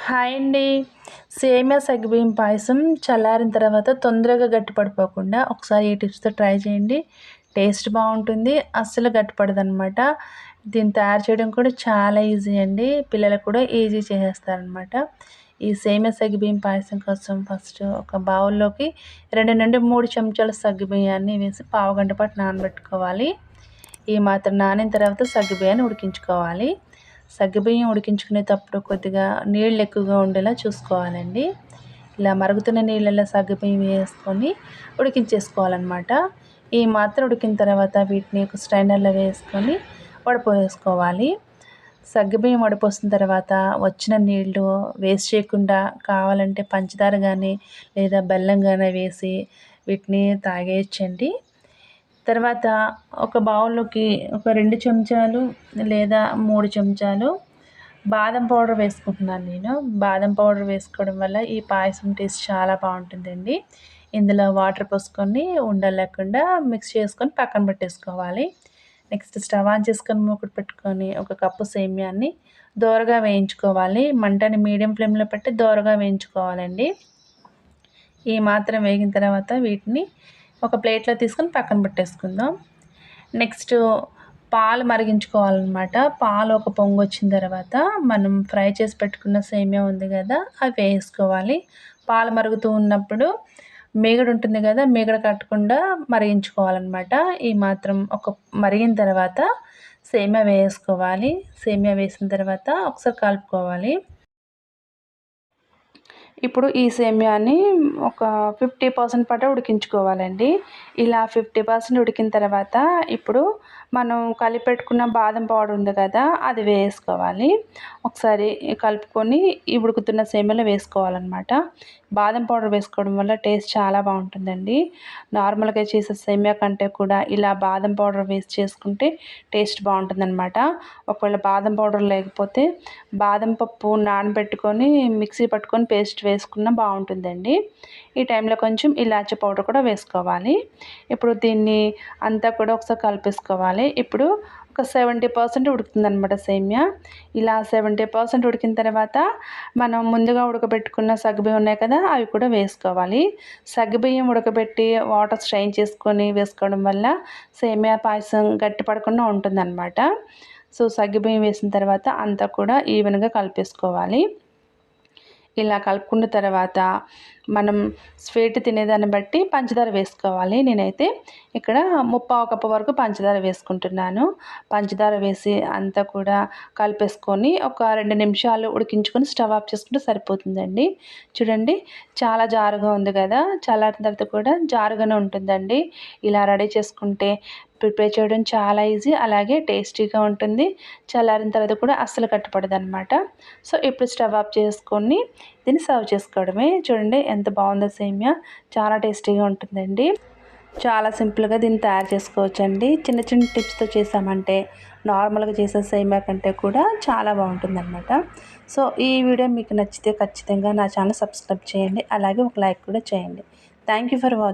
Hi అండి. సేమియా సగ్గుబియ్యం పాయసం చల్లారిన తర్వాత తొందరగా గట్టిపడిపోకుండా ఒకసారి ఈ టిప్స్తో ట్రై చేయండి. టేస్ట్ బాగుంటుంది, అస్సలు గట్టిపడదనమాట. దీన్ని తయారు చేయడం కూడా చాలా ఈజీ అండి. పిల్లలకు కూడా ఈజీ చేసేస్తారనమాట. ఈ సేమియా సగ్గుబియ్యం పాయసం కోసం ఫస్ట్ ఒక బౌల్లోకి 2 నుండి 3 చెంచాల సగ్గుబియ్యాన్ని వేసి పావుగంట పాటు నానబెట్టుకోవాలి. ఈ మాత్రం నానిన తర్వాత సగ్గుబియ్యాన్ని ఉడికించుకోవాలి. సగ్గుబియ్యం ఉడికించుకునేటప్పుడు కొద్దిగా నీళ్ళు ఎక్కువగా ఉండేలా చూసుకోవాలండి. ఇలా మరుగుతున్న నీళ్ళల్లో సగ్గుబియ్యం వేసుకొని ఉడికించేసుకోవాలన్నమాట. ఈ మాత్రం ఉడికిన తర్వాత వీటిని ఒక స్ట్రైనర్లో వేసుకొని వడపోసుకోవాలి. సగ్గుబియ్యం వడపోసిన తర్వాత వచ్చిన నీళ్ళు వేస్ట్ చేయకుండా కావాలంటే పంచదార కానీ లేదా బెల్లం కానీ వేసి వీటిని తాగేయచ్చండి. తర్వాత ఒక బౌల్లోకి ఒక 2 చెంచాలు లేదా 3 చెంచాలు బాదం పౌడర్ వేసుకుంటున్నాను నేను. బాదం పౌడర్ వేసుకోవడం వల్ల ఈ పాయసం టేస్ట్ చాలా బాగుంటుందండి. ఇందులో వాటర్ పోసుకొని ఉండలు లేకుండా మిక్స్ చేసుకొని పక్కన పెట్టేసుకోవాలి. నెక్స్ట్ స్టవ్ ఆన్ చేసుకొని మూకుడు పెట్టుకొని ఒక కప్పు సేమియాన్ని దోరగా వేయించుకోవాలి. మంటని మీడియం ఫ్లేమ్లో పెట్టి దోరగా వేయించుకోవాలండి. ఈ మాత్రం వేగిన తర్వాత వీటిని ఒక ప్లేట్లో తీసుకొని పక్కన పెట్టేసుకుందాం. నెక్స్ట్ పాలు మరిగించుకోవాలన్నమాట. పాలు ఒక పొంగు వచ్చిన తర్వాత మనం ఫ్రై చేసి పెట్టుకున్న సేమియా ఉంది కదా, అవి వేసుకోవాలి. పాలు మరుగుతూ ఉన్నప్పుడు మీగడ ఉంటుంది కదా, మీగడ కట్టకుండా మరిగించుకోవాలన్నమాట. ఈ మాత్రం ఒక మరిగిన తర్వాత సేమియా వేసుకోవాలి. సేమియా వేసిన తర్వాత ఒకసారి కలుపుకోవాలి. ఇప్పుడు ఈ సేమియాని ఒక 50% పాటు ఉడికించుకోవాలండి. ఇలా 50% ఉడికిన తర్వాత ఇప్పుడు మనం కలిపెట్టుకున్న బాదం పౌడర్ ఉంది కదా, అది వేసుకోవాలి. ఒకసారి కలుపుకొని ఈ ఉడుకుతున్న సేమియాలో వేసుకోవాలన్నమాట. బాదం పౌడర్ వేసుకోవడం వల్ల టేస్ట్ చాలా బాగుంటుందండి. నార్మల్గా చేసే సేమియా కంటే కూడా ఇలా బాదం పౌడర్ వేసి చేసుకుంటే టేస్ట్ బాగుంటుందన్నమాట. ఒకవేళ బాదం పౌడర్ లేకపోతే బాదం పప్పు నానబెట్టుకొని మిక్సీ పట్టుకొని పేస్ట్ వేసుకున్నా బాగుంటుందండి. ఈ టైంలో కొంచెం ఇలాచీ పౌడర్ కూడా వేసుకోవాలి. ఇప్పుడు దీన్ని అంతా కూడా ఒకసారి కలిపేసుకోవాలి. ఇప్పుడు ఒక 70% ఉడుకుతుందన్నమాట సేమియా. ఇలా 70% ఉడికిన తర్వాత మనం ముందుగా ఉడకబెట్టుకున్న సగ్గుబియ్యం ఉన్నాయి కదా, అవి కూడా వేసుకోవాలి. సగ్గుబియ్యం ఉడకబెట్టి వాటర్ స్ట్రెయిన్ చేసుకొని వేసుకోవడం వల్ల సేమియా పాయసం గట్టి పడకుండా ఉంటుందన్నమాట. సో సగ్గుబియ్యం వేసిన తర్వాత అంతా కూడా ఈవెన్గా కలిపేసుకోవాలి. ఇలా కలుపుకున్న తర్వాత మనం స్వీట్ తినేదాన్ని బట్టి పంచదార వేసుకోవాలి. నేనైతే ఇక్కడ 3/4 కప్పు వరకు పంచదార వేసుకుంటున్నాను. పంచదార వేసి అంతా కూడా కలిపేసుకొని ఒక 2 నిమిషాలు ఉడికించుకొని స్టవ్ ఆఫ్ చేసుకుంటే సరిపోతుందండి. చూడండి, చాలా జారుగా ఉంది కదా, చల్లారిన తర్వాత కూడా జారుగానే ఉంటుందండి. ఇలా రెడీ చేసుకుంటే ప్రిపేర్ చేయడం చాలా ఈజీ, అలాగే టేస్టీగా ఉంటుంది. చల్లారిన తర్వాత కూడా అస్సలు కట్టుపడదు అనమాట. సో ఇప్పుడు స్టవ్ ఆఫ్ చేసుకొని దీన్ని సర్వ్ చేసుకోవడమే. చూడండి ఎంత బాగుందో సేమియా, చాలా టేస్టీగా ఉంటుందండి. చాలా సింపుల్గా దీన్ని తయారు చేసుకోవచ్చండి. చిన్న చిన్న టిప్స్తో చేసామంటే నార్మల్గా చేసే సేమియా కంటే కూడా చాలా బాగుంటుందన్నమాట. సో ఈ వీడియో మీకు నచ్చితే ఖచ్చితంగా నా ఛానల్ సబ్స్క్రైబ్ చేయండి, అలాగే ఒక లైక్ కూడా చేయండి. Thank you for watching.